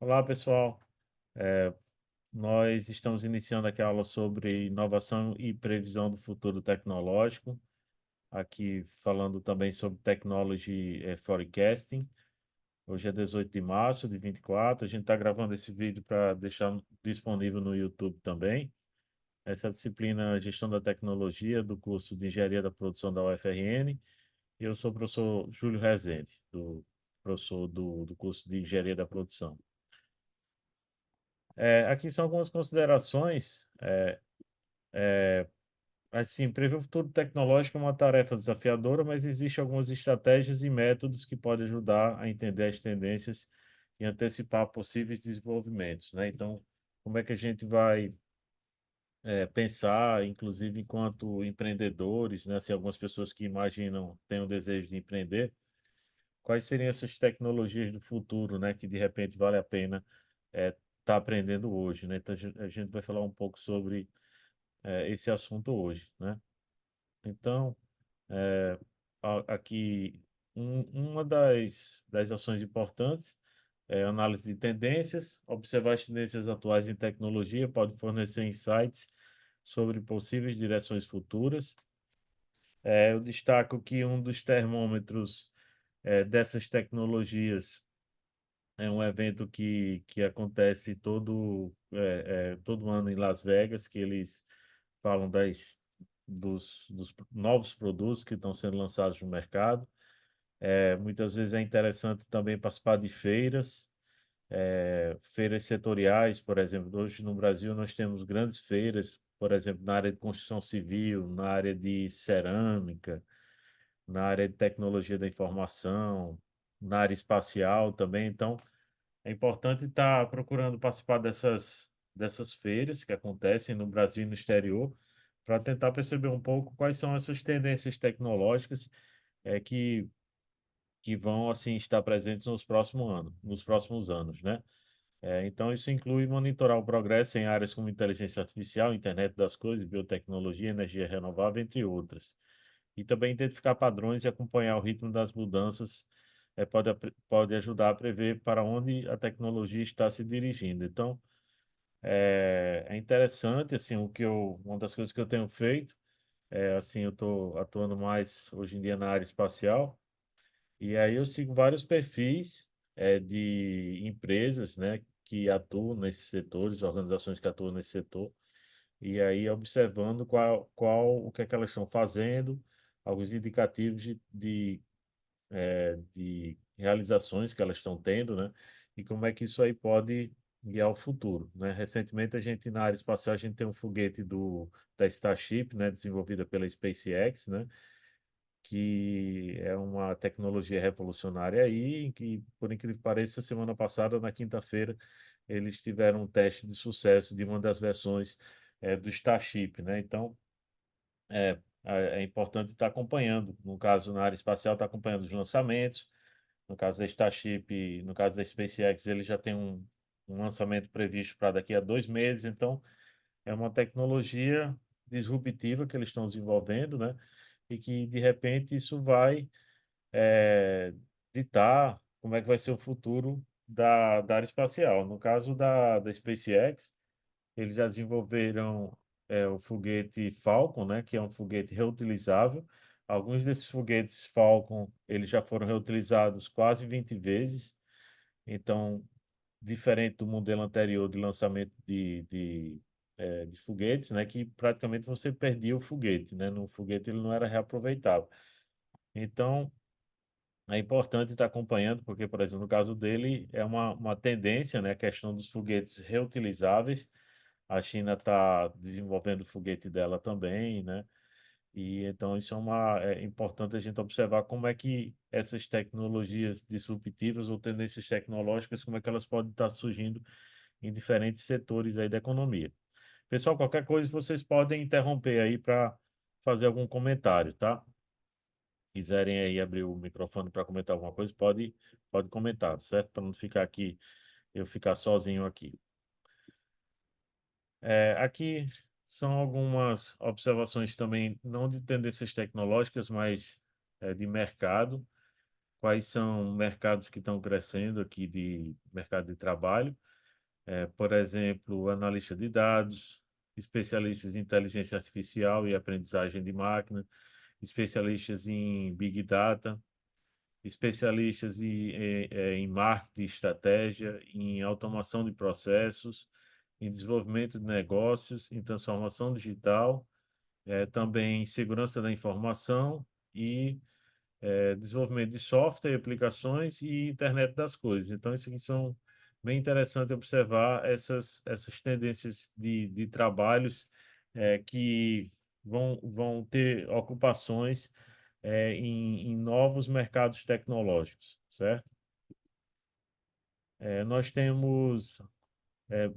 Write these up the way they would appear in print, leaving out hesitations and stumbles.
Olá, pessoal. É, Nós estamos iniciando aqui a aula sobre inovação e previsão do futuro tecnológico. Aqui falando também sobre Technology Forecasting. Hoje é 18 de março de 24. A gente está gravando esse vídeo para deixar disponível no YouTube também. Essa disciplina é Gestão da Tecnologia do curso de Engenharia da Produção da UFRN. E eu sou o professor Júlio Rezende, professor do curso de Engenharia da Produção. Aqui são algumas considerações. Assim, prever o futuro tecnológico é uma tarefa desafiadora, mas existem algumas estratégias e métodos que podem ajudar a entender as tendências e antecipar possíveis desenvolvimentos, né? Então, como é que a gente vai pensar, inclusive enquanto empreendedores, né? Se algumas pessoas que imaginam têm o desejo de empreender, quais seriam essas tecnologias do futuro, né? Que de repente vale a pena estar aprendendo hoje, né? Então, a gente vai falar um pouco sobre esse assunto hoje, né? Então, é, aqui, uma das ações importantes é a análise de tendências. Observar as tendências atuais em tecnologia pode fornecer insights sobre possíveis direções futuras. Eu destaco que um dos termômetros dessas tecnologias é um evento que acontece todo ano em Las Vegas, que eles falam dos novos produtos que estão sendo lançados no mercado. Muitas vezes é interessante também participar de feiras, feiras setoriais, por exemplo. Hoje no Brasil nós temos grandes feiras, por exemplo, na área de construção civil, na área de cerâmica, na área de tecnologia da informação, na área espacial também. Então, é importante estar procurando participar dessas feiras que acontecem no Brasil e no exterior, para tentar perceber um pouco quais são essas tendências tecnológicas é, que, que vão assim estar presentes nos próximos anos, né? Então, isso inclui monitorar o progresso em áreas como inteligência artificial, internet das coisas, biotecnologia, energia renovável, entre outras. E também identificar padrões e acompanhar o ritmo das mudanças pode ajudar a prever para onde a tecnologia está se dirigindo. Então, é interessante, assim, uma das coisas que eu tenho feito, assim, eu estou atuando mais hoje em dia na área espacial, e aí eu sigo vários perfis, de empresas, né, que atuam nesses setores, organizações que atuam nesse setor, e aí observando o que é que elas estão fazendo, alguns indicativos de realizações que elas estão tendo, né? E como é que isso aí pode guiar o futuro, né? Recentemente, na área espacial, a gente tem um foguete da Starship, né? Desenvolvida pela SpaceX, né? Que é uma tecnologia revolucionária aí, em que, por incrível que pareça, semana passada, na quinta-feira, eles tiveram um teste de sucesso de uma das versões do Starship, né? Então, é importante estar acompanhando. No caso, na área espacial, estar acompanhando os lançamentos. No caso da Starship, no caso da SpaceX, ele já tem um lançamento previsto para daqui a 2 meses. Então, é uma tecnologia disruptiva que eles estão desenvolvendo, né? E que, de repente, isso vai ditar como é que vai ser o futuro da área espacial. No caso da SpaceX, eles já desenvolveram o foguete Falcon, né, que é um foguete reutilizável. Alguns desses foguetes Falcon, eles já foram reutilizados quase 20 vezes. Então, diferente do modelo anterior de lançamento de foguetes, né, que praticamente você perdia o foguete, né? No foguete ele não era reaproveitável. Então, é importante estar acompanhando, porque, por exemplo, no caso dele, é uma tendência, né, a questão dos foguetes reutilizáveis. A China está desenvolvendo o foguete dela também, né? E então isso é importante a gente observar como é que essas tecnologias disruptivas ou tendências tecnológicas, como é que elas podem estar surgindo em diferentes setores aí da economia. Pessoal, qualquer coisa vocês podem interromper aí para fazer algum comentário, tá? Quiserem aí abrir o microfone para comentar alguma coisa, pode comentar, certo? Para não ficar aqui, eu ficar sozinho aqui. Aqui são algumas observações também, não de tendências tecnológicas, mas de mercado. quais são mercados que estão crescendo aqui de mercado de trabalho. Por exemplo, analista de dados, especialistas em inteligência artificial e aprendizagem de máquina, especialistas em Big Data, especialistas em marketing e estratégia, em automação de processos, em desenvolvimento de negócios, em transformação digital, também em segurança da informação e desenvolvimento de software, aplicações e internet das coisas. Então, isso aqui são bem interessante observar essas tendências de trabalhos que vão ter ocupações em novos mercados tecnológicos, certo? Nós temos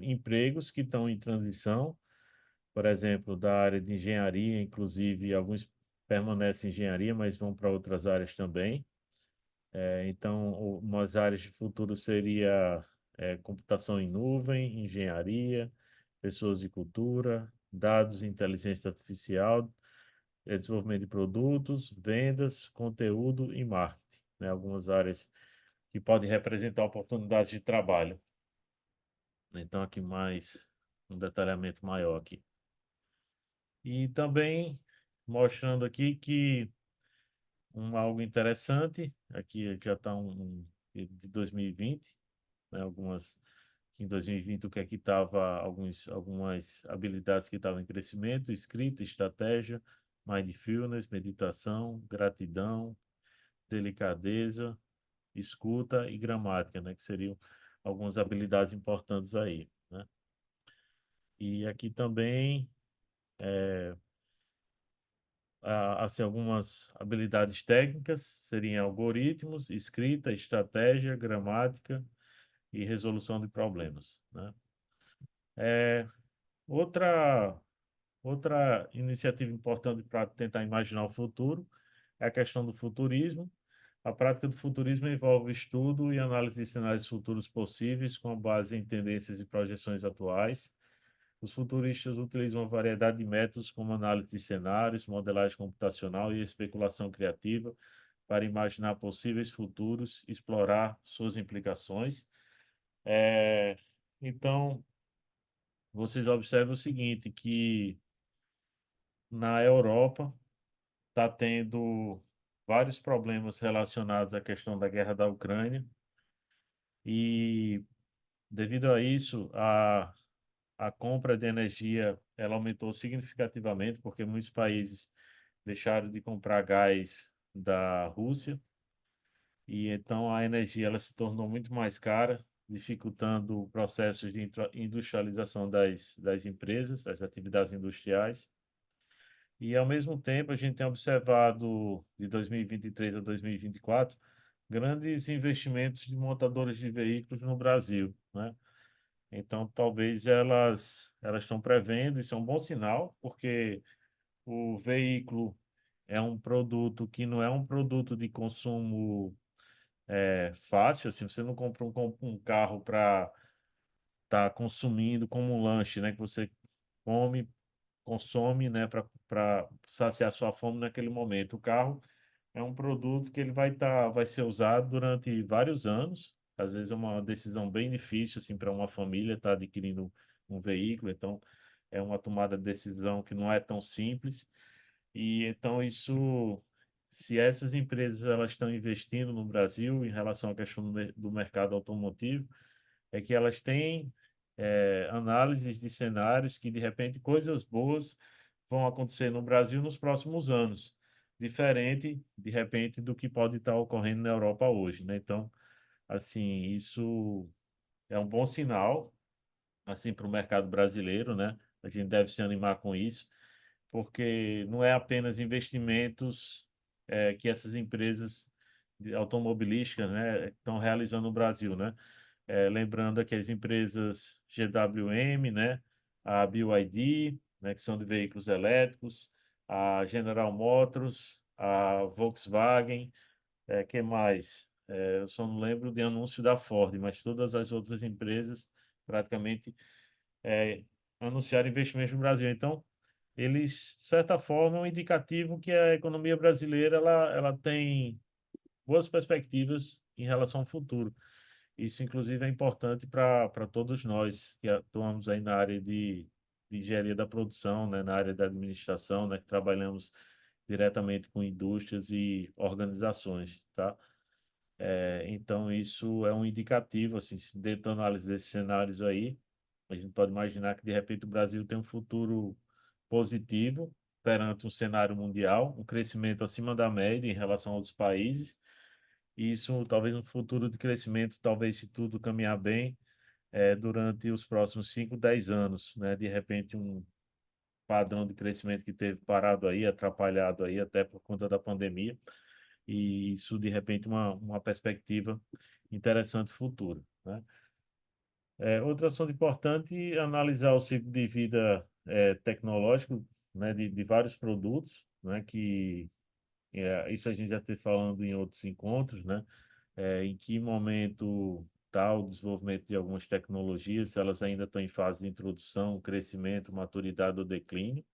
empregos que estão em transição, por exemplo, da área de engenharia, inclusive alguns permanecem em engenharia, mas vão para outras áreas também. Então, umas áreas de futuro seria computação em nuvem, engenharia, pessoas e cultura, dados e inteligência artificial, desenvolvimento de produtos, vendas, conteúdo e marketing, né? Algumas áreas que podem representar oportunidades de trabalho. Então, aqui mais um detalhamento maior aqui. E também mostrando aqui que algo interessante, aqui já está de 2020, né, algumas em 2020 o que é que estava algumas habilidades que estavam em crescimento, escrita, estratégia, mindfulness, meditação, gratidão, delicadeza, escuta e gramática, né, que seriam algumas habilidades importantes aí, né? E aqui também assim, algumas habilidades técnicas seriam algoritmos, escrita, estratégia, gramática e resolução de problemas, né? É, outra outra iniciativa importante para tentar imaginar o futuro é a questão do futurismo. A prática do futurismo envolve estudo e análise de cenários futuros possíveis com base em tendências e projeções atuais. Os futuristas utilizam uma variedade de métodos como análise de cenários, modelagem computacional e especulação criativa para imaginar possíveis futuros, explorar suas implicações. É, então, vocês observam o seguinte, que na Europa está tendo vários problemas relacionados à questão da guerra da Ucrânia e, devido a isso, a compra de energia ela aumentou significativamente porque muitos países deixaram de comprar gás da Rússia e então a energia ela se tornou muito mais cara, dificultando o processo de industrialização das empresas, das atividades industriais. E, ao mesmo tempo, a gente tem observado, de 2023 a 2024, grandes investimentos de montadoras de veículos no Brasil, né? Então, talvez elas estão prevendo, isso é um bom sinal, porque o veículo é um produto que não é um produto de consumo fácil, assim, você não compra um carro para estar consumindo como um lanche, né? Que você come, consome, né, para saciar sua fome naquele momento. O carro é um produto que ele vai ser usado durante vários anos. Às vezes é uma decisão bem difícil assim para uma família estar adquirindo um veículo, então é uma tomada de decisão que não é tão simples. E então isso, se essas empresas elas estão investindo no Brasil em relação à questão do mercado automotivo, é que elas têm análises de cenários que, de repente, coisas boas vão acontecer no Brasil nos próximos anos, diferente, de repente, do que pode estar ocorrendo na Europa hoje, né? Então, assim, isso é um bom sinal, assim, para o mercado brasileiro, né? A gente deve se animar com isso, porque não é apenas investimentos que essas empresas automobilísticas, né, estão realizando no Brasil, né? Lembrando aqui as empresas GWM, né, a BYD, né, que são de veículos elétricos, a General Motors, a Volkswagen, que mais? Eu só não lembro de anúncio da Ford, mas todas as outras empresas praticamente é, anunciaram investimentos no Brasil. Então, eles, de certa forma, é um indicativo que a economia brasileira ela tem boas perspectivas em relação ao futuro. Isso, inclusive, é importante para todos nós que atuamos aí na área de engenharia da produção, né, na área da administração, né, que trabalhamos diretamente com indústrias e organizações, tá? Então, isso é um indicativo, assim, dentro da análise desses cenários aí, a gente pode imaginar que, de repente, o Brasil tem um futuro positivo perante um cenário mundial, um crescimento acima da média em relação a outros países, e isso talvez um futuro de crescimento, talvez se tudo caminhar bem, durante os próximos 5, 10 anos, né? De repente, um padrão de crescimento que teve parado aí, atrapalhado aí até por conta da pandemia, e isso, de repente, uma perspectiva interessante futura, né? Outro assunto importante é analisar o ciclo de vida tecnológico, né, de vários produtos, né, que isso a gente já teve falando em outros encontros, né, em que momento está o desenvolvimento de algumas tecnologias, se elas ainda estão em fase de introdução, crescimento, maturidade ou declínio.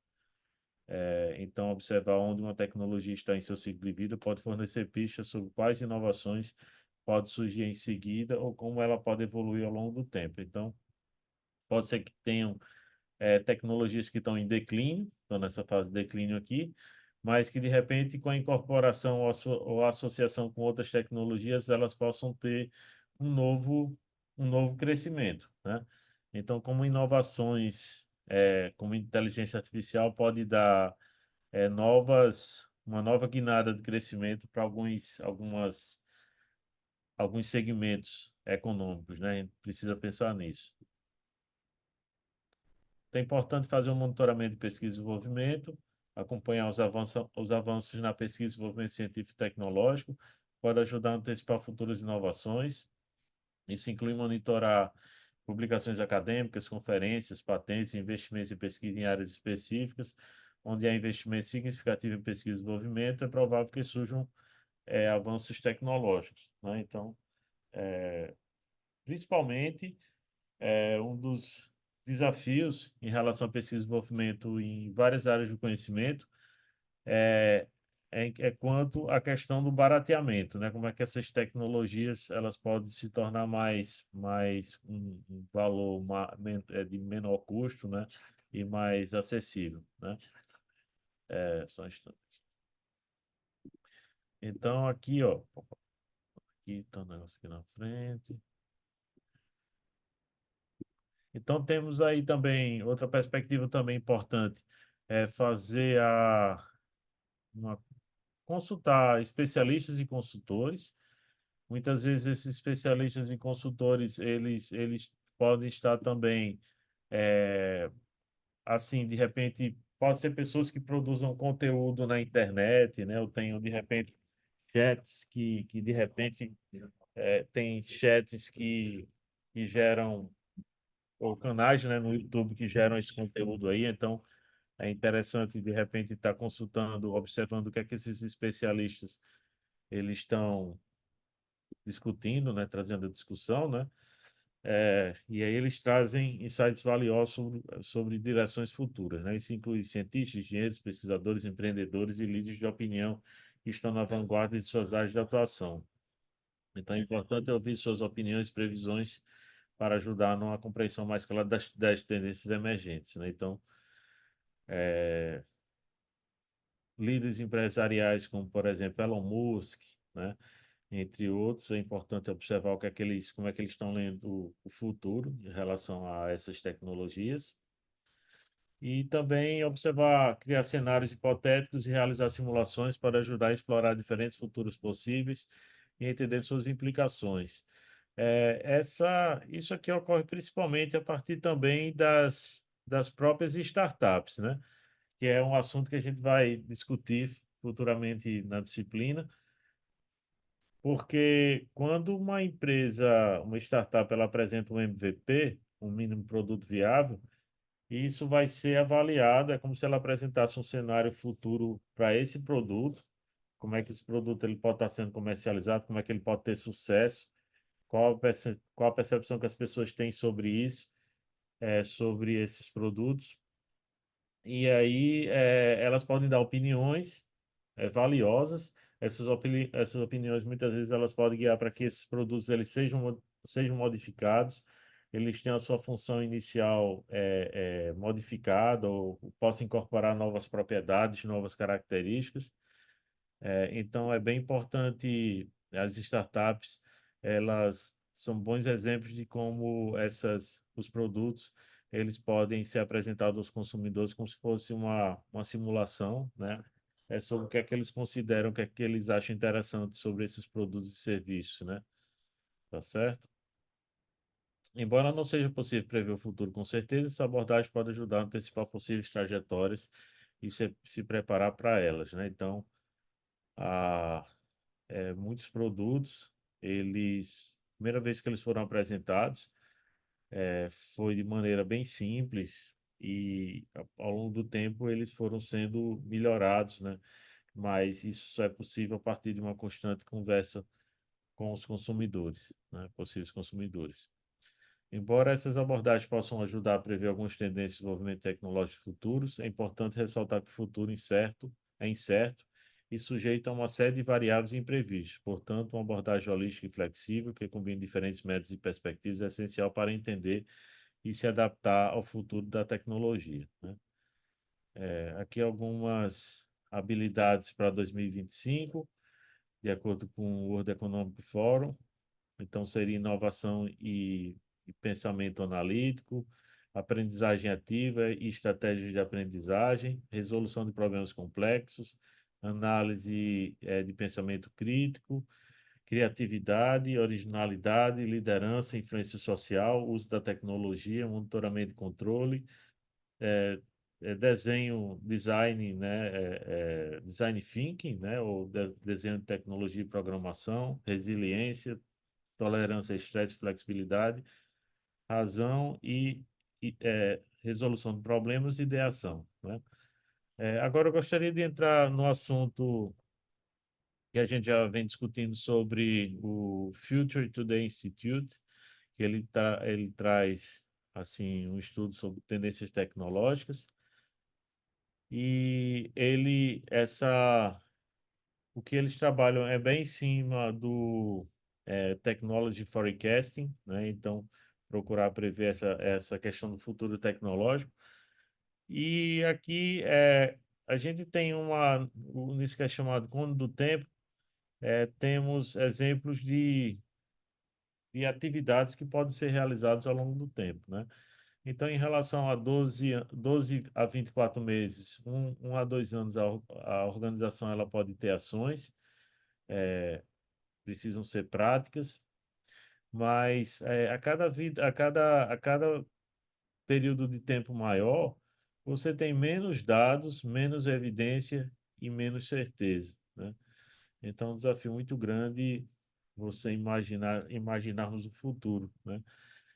Então, observar onde uma tecnologia está em seu ciclo de vida pode fornecer pistas sobre quais inovações pode surgir em seguida ou como ela pode evoluir ao longo do tempo. Então, pode ser que tenham tecnologias que estão em declínio, estão nessa fase de declínio aqui, mas que de repente, com a incorporação ou associação com outras tecnologias, elas possam ter um novo crescimento, né? Então, como inovações, como inteligência artificial pode dar uma nova guinada de crescimento para alguns segmentos econômicos, né? A gente precisa pensar nisso. Então, é importante fazer um monitoramento de pesquisa e desenvolvimento, acompanhar os avanços na pesquisa e desenvolvimento científico e tecnológico, pode ajudar a antecipar futuras inovações. Isso inclui monitorar publicações acadêmicas, conferências, patentes, investimentos em pesquisa em áreas específicas, onde há investimento significativo em pesquisa e desenvolvimento, é provável que surjam avanços tecnológicos, né? Então, principalmente um dos desafios em relação à pesquisa e desenvolvimento em várias áreas do conhecimento é, é quanto à questão do barateamento, né? Como é que essas tecnologias elas podem se tornar mais um valor de menor custo, né? E mais acessível, né? Só um instante. Então, aqui, ó, aqui tá um negócio aqui na frente. Então temos aí também outra perspectiva também importante, é fazer uma, consultar especialistas e consultores. Muitas vezes esses especialistas e consultores, eles podem estar também, assim, de repente, pode ser pessoas que produzam conteúdo na internet, né? Eu tenho, de repente, chats que de repente, tem chats que geram, ou canais, né, no YouTube que geram esse conteúdo aí, então é interessante de repente estar consultando, observando o que é que esses especialistas eles estão discutindo, né, trazendo a discussão, né? E aí eles trazem insights valiosos sobre direções futuras, né? Isso inclui cientistas, engenheiros, pesquisadores, empreendedores e líderes de opinião que estão na vanguarda de suas áreas de atuação. Então é importante ouvir suas opiniões e previsões para ajudar numa compreensão mais clara das tendências emergentes, né? Então, líderes empresariais como, por exemplo, Elon Musk, né? Entre outros, é importante observar como é que eles estão lendo o futuro em relação a essas tecnologias e também observar, criar cenários hipotéticos e realizar simulações para ajudar a explorar diferentes futuros possíveis e entender suas implicações. Isso aqui ocorre principalmente a partir também das próprias startups, né? Que é um assunto que a gente vai discutir futuramente na disciplina, porque quando uma startup, ela apresenta um MVP, um mínimo produto viável, isso vai ser avaliado, é como se ela apresentasse um cenário futuro para esse produto, como é que esse produto ele pode estar sendo comercializado, como é que ele pode ter sucesso, qual a percepção que as pessoas têm sobre isso, sobre esses produtos. E aí elas podem dar opiniões valiosas, essas opiniões muitas vezes elas podem guiar para que esses produtos eles sejam modificados, eles tenham a sua função inicial modificada ou possam incorporar novas propriedades, novas características. Então, é bem importante as startups, elas são bons exemplos de como os produtos, eles podem ser apresentados aos consumidores como se fosse uma simulação, né? É sobre o que é que eles consideram, o que é que eles acham interessante sobre esses produtos e serviços, né? Tá certo? Embora não seja possível prever o futuro com certeza, essa abordagem pode ajudar a antecipar possíveis trajetórias e se preparar para elas, né? Então, a muitos produtos, primeira vez que eles foram apresentados, foi de maneira bem simples e ao longo do tempo eles foram sendo melhorados, né? Mas isso só é possível a partir de uma constante conversa com os consumidores, né? Possíveis consumidores. Embora essas abordagens possam ajudar a prever algumas tendências de desenvolvimento tecnológico futuros, é importante ressaltar que o futuro é incerto e sujeito a uma série de variáveis imprevistas. Portanto, uma abordagem holística e flexível, que combina diferentes métodos e perspectivas, é essencial para entender e se adaptar ao futuro da tecnologia, né? Aqui algumas habilidades para 2025, de acordo com o World Economic Forum. Então, seria inovação e pensamento analítico, aprendizagem ativa e estratégias de aprendizagem, resolução de problemas complexos, análise, de pensamento crítico, criatividade, originalidade, liderança, influência social, uso da tecnologia, monitoramento e controle, desenho, design, né, design thinking, né, ou desenho de tecnologia e programação, resiliência, tolerância a estresse e flexibilidade, razão e resolução de problemas e ideação, né? Agora eu gostaria de entrar no assunto que a gente já vem discutindo sobre o Future Today Institute, que ele traz assim um estudo sobre tendências tecnológicas e o que eles trabalham é bem em cima do technology forecasting, né? Então, procurar prever essa questão do futuro tecnológico. E aqui a gente tem nisso que é chamado Cone do Tempo, temos exemplos de atividades que podem ser realizadas ao longo do tempo, né? Então, em relação a 12 a 24 meses, 1 a 2 anos, a organização ela pode ter ações, precisam ser práticas, mas a cada período de tempo maior, você tem menos dados, menos evidência e menos certeza, né? Então, é um desafio muito grande você imaginarmos o futuro, né?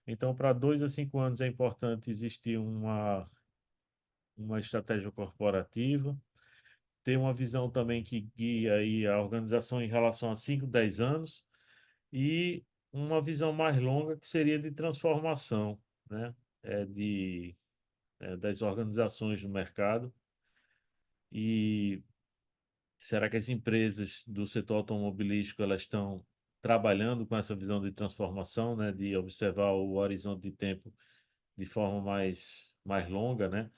Então, para 2 a 5 anos é importante existir uma estratégia corporativa, ter uma visão também que guia aí a organização em relação a 5, 10 anos e uma visão mais longa que seria de transformação, né? Das organizações no mercado. E será que as empresas do setor automobilístico elas estão trabalhando com essa visão de transformação, né? De observar o horizonte de tempo de forma mais longa, né?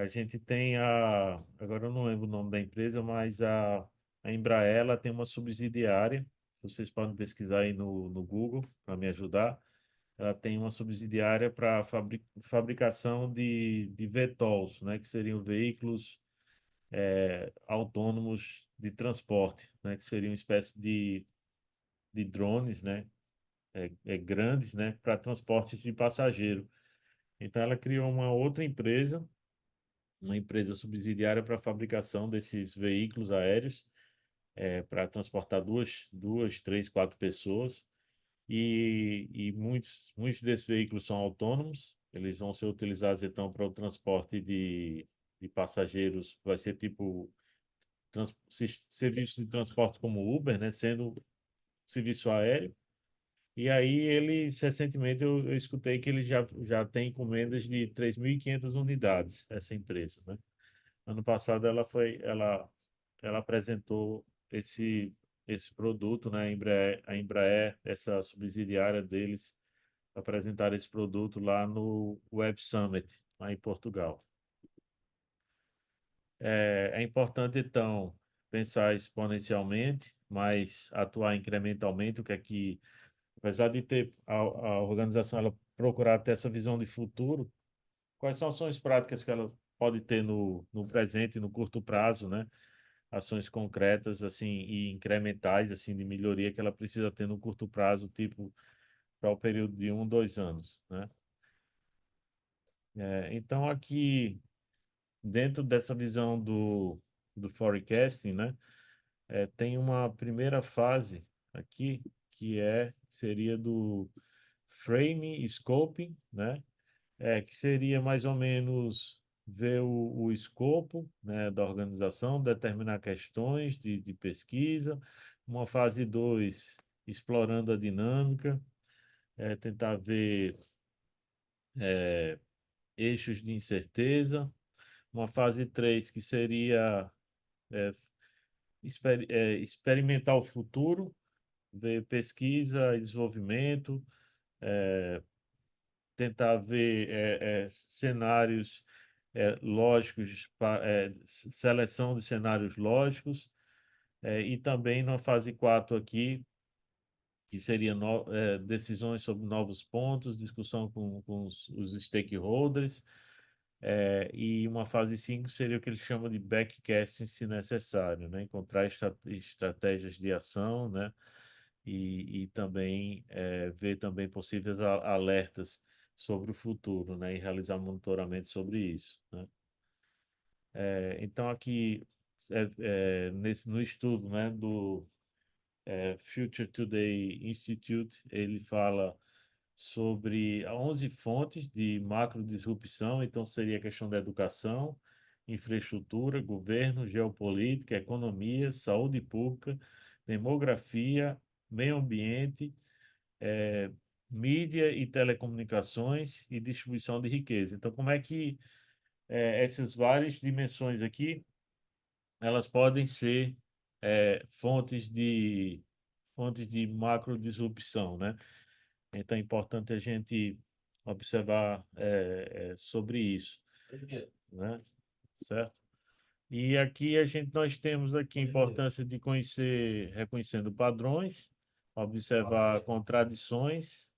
A gente tem agora eu não lembro o nome da empresa, mas a Embraer ela tem uma subsidiária, vocês podem pesquisar aí no Google para me ajudar. Ela tem uma subsidiária para fabricação de VTOLs, né, que seriam veículos autônomos de transporte, né, que seriam uma espécie de drones, né, grandes, né, para transporte de passageiro. Então ela criou uma empresa subsidiária para a fabricação desses veículos aéreos, para transportar duas, três, quatro pessoas. E muitos desses veículos são autônomos, eles vão ser utilizados então para o transporte de passageiros, vai ser tipo serviço de transporte como Uber, né, sendo serviço aéreo. E aí recentemente eu escutei que eles já têm encomendas de 3.500 unidades, essa empresa, né? Ano passado ela apresentou esse produto, né? A Embraer, essa subsidiária deles, apresentar esse produto lá no Web Summit, lá em Portugal. É importante, então, pensar exponencialmente, mas atuar incrementalmente, o que é que, apesar de ter a organização ela procurar ter essa visão de futuro, quais são ações práticas que ela pode ter no presente e no curto prazo, né? Ações concretas, assim, e incrementais, assim, de melhoria que ela precisa ter no curto prazo, tipo, para o período de 1, 2 anos, né? Então, aqui, dentro dessa visão do forecasting, né? Tem uma primeira fase aqui, seria do frame scoping, né? Que seria mais ou menos ver o escopo, né, da organização, determinar questões de pesquisa. Uma fase 2 explorando a dinâmica, tentar ver eixos de incerteza. Uma fase 3 que seria é, experimentar o futuro, ver pesquisa e desenvolvimento, tentar ver cenários lógicos, seleção de cenários lógicos, e também na fase 4 aqui, que seria decisões sobre novos pontos, discussão com os stakeholders, e uma fase 5 seria o que ele chama de backcasting, se necessário, né? Encontrar estratégias de ação, né? E também ver também possíveis alertas sobre o futuro, né? E realizar monitoramento sobre isso, né? Então aqui no estudo, né, do Future Today Institute, ele fala sobre 11 fontes de macrodisrupção, então seria a questão da educação, infraestrutura, governo, geopolítica, economia, saúde pública, demografia, meio ambiente, eh, mídia e telecomunicações e distribuição de riqueza. Então, como é que essas várias dimensões aqui, elas podem ser fontes de macrodisrupção, né? Então é importante a gente observar sobre isso, né? Certo? E aqui nós temos aqui a importância de conhecer, reconhecendo padrões, observar contradições,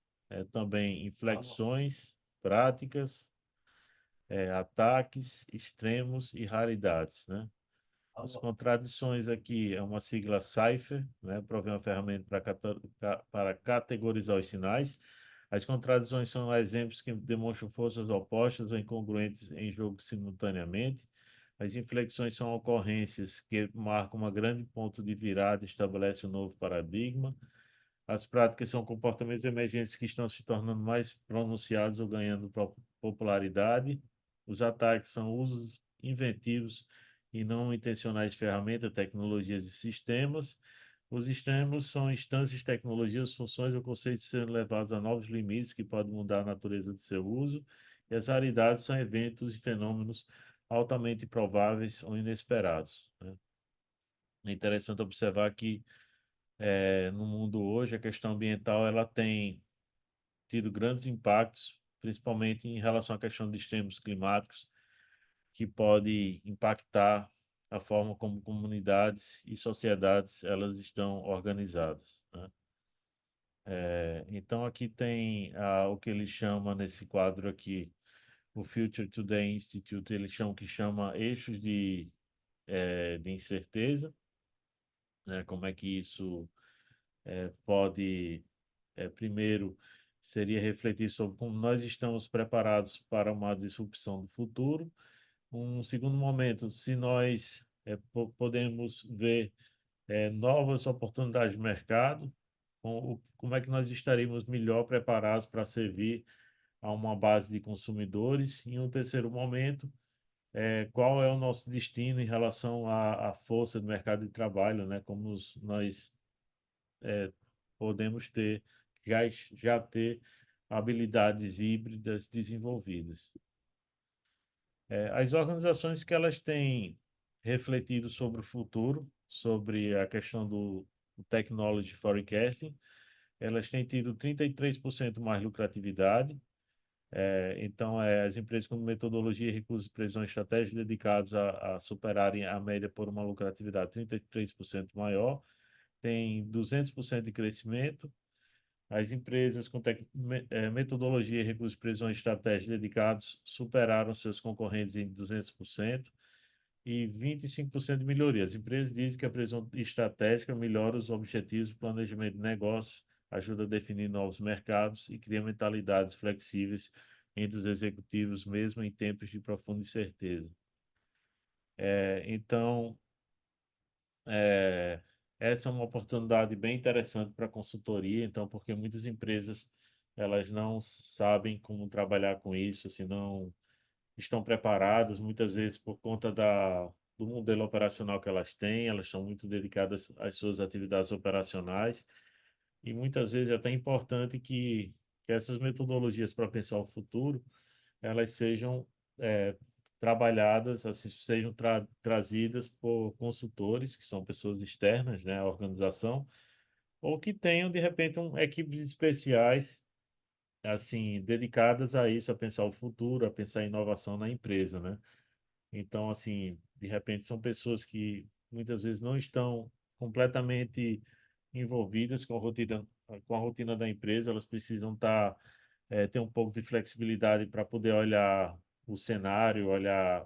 também inflexões, práticas, ataques, extremos e raridades, né? As contradições aqui é uma sigla Cipher, né? Provém uma ferramenta para categorizar os sinais. As contradições são exemplos que demonstram forças opostas ou incongruentes em jogo simultaneamente. As inflexões são ocorrências que marcam um grande ponto de virada e estabelecem um novo paradigma. As práticas são comportamentos emergentes que estão se tornando mais pronunciados ou ganhando popularidade. Os ataques são usos inventivos e não intencionais de ferramentas, tecnologias e sistemas. Os extremos são instâncias, tecnologias, funções ou conceitos sendo levados a novos limites que podem mudar a natureza de seu uso. E as raridades são eventos e fenômenos altamente prováveis ou inesperados, né? É interessante observar que no mundo hoje a questão ambiental ela tem tido grandes impactos, principalmente em relação à questão de extremos climáticos, que pode impactar a forma como comunidades e sociedades elas estão organizadas, né? Então aqui tem o que ele chama nesse quadro aqui, o Future Today Institute, ele chama que chama eixos de incerteza, né? Como é que isso pode primeiro seria refletir sobre como nós estamos preparados para uma disrupção do futuro. Um segundo momento, se nós podemos ver novas oportunidades de mercado, como é que nós estaríamos melhor preparados para servir a uma base de consumidores. Em um terceiro momento, qual é o nosso destino em relação à força do mercado de trabalho, né? Como nós é, podemos ter, já ter habilidades híbridas desenvolvidas. As organizações que elas têm refletido sobre o futuro, sobre a questão do Technology Forecasting, elas têm tido 33% mais lucratividade. Então, as empresas com metodologia, recursos, previsão e estratégias dedicados a superarem a média por uma lucratividade 33% maior, tem 200% de crescimento. As empresas com metodologia, recursos, previsão e estratégias dedicados superaram seus concorrentes em 200% e 25% de melhoria. As empresas dizem que a previsão estratégica melhora os objetivos do planejamento de negócios, ajuda a definir novos mercados e cria mentalidades flexíveis entre os executivos, mesmo em tempos de profunda incerteza. Então, é, essa é uma oportunidade bem interessante para a consultoria, então, porque muitas empresas elas não sabem como trabalhar com isso, assim, não estão preparadas, muitas vezes por conta do modelo operacional que elas têm, elas estão muito dedicadas às suas atividades operacionais e muitas vezes é até importante que essas metodologias para pensar o futuro, elas sejam é, trabalhadas, assim, sejam trazidas por consultores, que são pessoas externas, né, à organização, ou que tenham, de repente, equipes especiais assim, dedicadas a isso, a pensar o futuro, a pensar a inovação na empresa, né? Então, assim, de repente são pessoas que muitas vezes não estão completamente envolvidas com a rotina da empresa, elas precisam ter um pouco de flexibilidade para poder olhar o cenário, olhar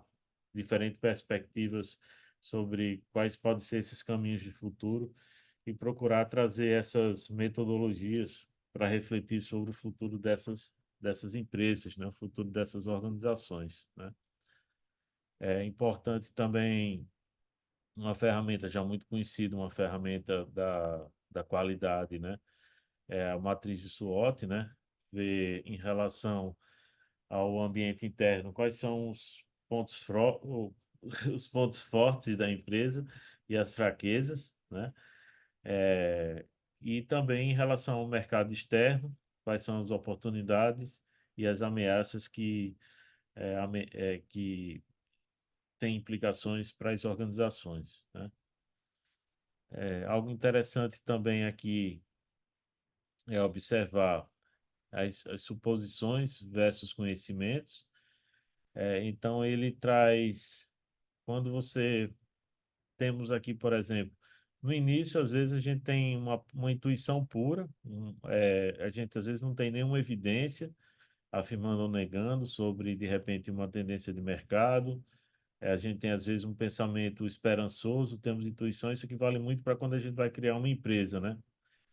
diferentes perspectivas sobre quais podem ser esses caminhos de futuro e procurar trazer essas metodologias para refletir sobre o futuro dessas empresas, né? O futuro dessas organizações, né? É importante também uma ferramenta já muito conhecida, uma ferramenta da qualidade, né? É a matriz de SWOT, né? Ver em relação ao ambiente interno quais são os pontos fortes da empresa e as fraquezas, né? É, e também em relação ao mercado externo, quais são as oportunidades e as ameaças que têm implicações para as organizações, né? Algo interessante também aqui é observar as suposições versus conhecimentos. Então, ele traz, quando você temos aqui, por exemplo, no início, às vezes a gente tem uma intuição pura, a gente às vezes não tem nenhuma evidência afirmando ou negando sobre, de repente, uma tendência de mercado. A gente tem às vezes um pensamento esperançoso, temos intuição, isso que vale muito para quando a gente vai criar uma empresa, né?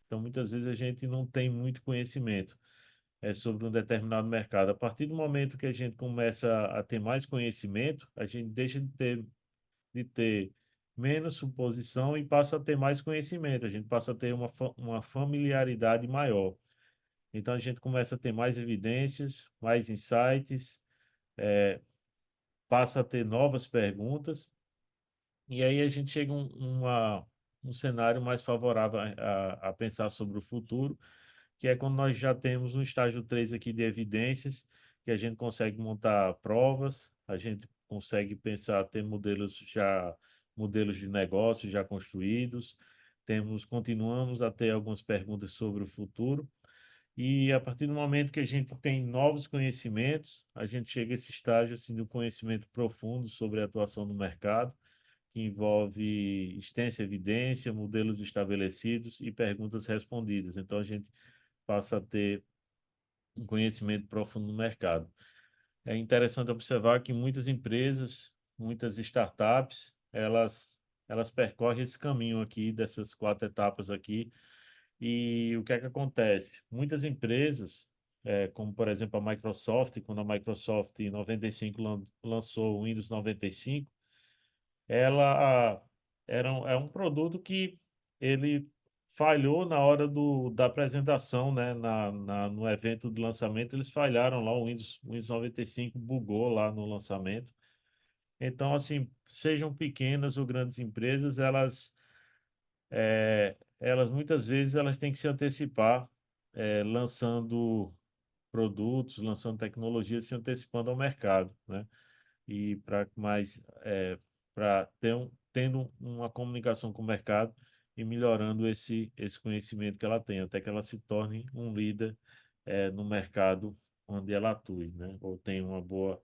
Então, muitas vezes a gente não tem muito conhecimento sobre um determinado mercado. A partir do momento que a gente começa a ter mais conhecimento, a gente deixa de ter menos suposição e passa a ter mais conhecimento, a gente passa a ter uma familiaridade maior. Então a gente começa a ter mais evidências, mais insights, passa a ter novas perguntas, e aí a gente chega um cenário mais favorável a pensar sobre o futuro, que é quando nós já temos um estágio 3 aqui de evidências, que a gente consegue montar provas, a gente consegue pensar, ter modelos de negócio já construídos, continuamos a ter algumas perguntas sobre o futuro, e a partir do momento que a gente tem novos conhecimentos, a gente chega a esse estágio assim, do conhecimento profundo sobre a atuação no mercado, que envolve extensa evidência, modelos estabelecidos e perguntas respondidas. Então, a gente passa a ter um conhecimento profundo no mercado. É interessante observar que muitas empresas, muitas startups, elas percorrem esse caminho aqui, dessas 4 etapas aqui. E o que é que acontece? Muitas empresas, como por exemplo a Microsoft, quando a Microsoft em 95 lançou o Windows 95, ela é um produto que ele falhou na hora da apresentação, né? No evento de lançamento, eles falharam lá, o Windows 95 bugou lá no lançamento. Então, assim, sejam pequenas ou grandes empresas, elas muitas vezes elas têm que se antecipar, lançando produtos, lançando tecnologias, se antecipando ao mercado, né? E para ter tendo uma comunicação com o mercado e melhorando esse conhecimento que ela tem, até que ela se torne um líder no mercado onde ela atue, né? Ou tem uma boa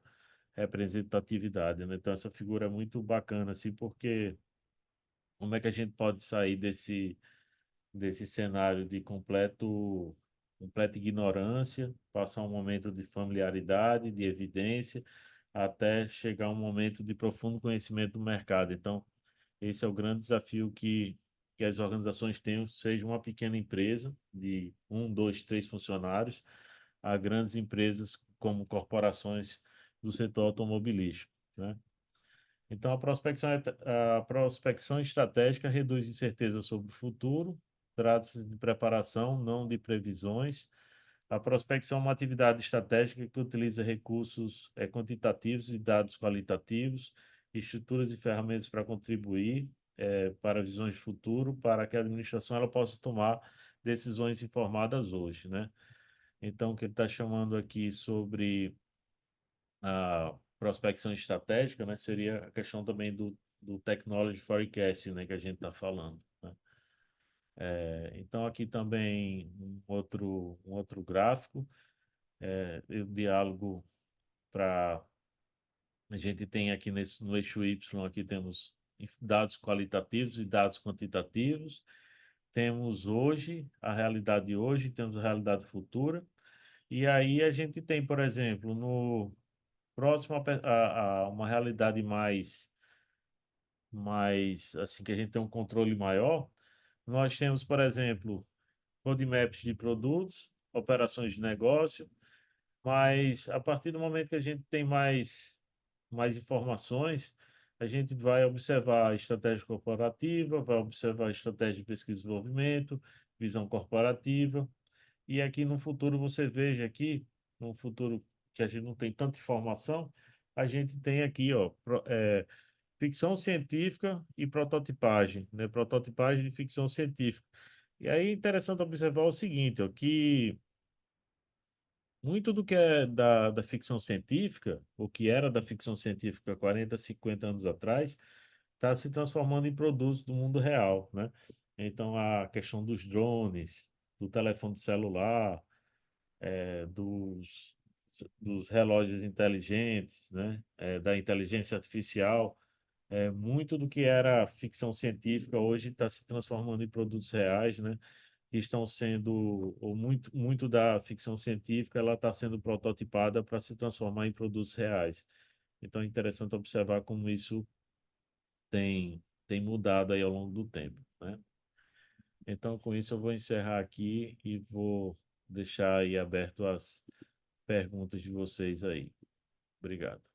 representatividade, né? Então essa figura é muito bacana, assim, porque como é que a gente pode sair desse cenário de completa ignorância, passar um momento de familiaridade, de evidência, até chegar um momento de profundo conhecimento do mercado. Então, esse é o grande desafio que as organizações têm, seja uma pequena empresa de um, dois, três funcionários, a grandes empresas como corporações do setor automobilístico, né? Então, a prospecção estratégica reduz incerteza sobre o futuro, trata-se de preparação, não de previsões. A prospecção é uma atividade estratégica que utiliza recursos quantitativos e dados qualitativos, estruturas e ferramentas para contribuir para visões de futuro, para que a administração ela possa tomar decisões informadas hoje, né? Então, o que ele está chamando aqui sobre a prospecção estratégica, né, seria a questão também do technology forecast, né, que a gente está falando, né? Então, aqui também um outro gráfico, o diálogo para a gente tem aqui no eixo Y, aqui temos dados qualitativos e dados quantitativos, temos hoje, a realidade hoje, temos a realidade futura, e aí a gente tem, por exemplo, no próximo a uma realidade mais assim que a gente tem um controle maior, nós temos, por exemplo, roadmaps de produtos, operações de negócio, mas a partir do momento que a gente tem mais informações, a gente vai observar a estratégia corporativa, vai observar a estratégia de pesquisa e desenvolvimento, visão corporativa, e aqui no futuro você veja aqui, no futuro que a gente não tem tanta informação, a gente tem aqui, ó, ficção científica e prototipagem, né? Prototipagem de ficção científica. E aí é interessante observar o seguinte, ó, que muito do que é da ficção científica, o que era da ficção científica 40, 50 anos atrás, está se transformando em produtos do mundo real, né? Então, a questão dos drones, do telefone celular, dos relógios inteligentes, né? Da inteligência artificial, muito do que era ficção científica hoje está se transformando em produtos reais, né? Que estão sendo, ou muito da ficção científica, ela está sendo prototipada para se transformar em produtos reais. Então é interessante observar como isso tem mudado aí ao longo do tempo, né? Então, com isso, eu vou encerrar aqui e vou deixar aí aberto as perguntas de vocês aí. Obrigado.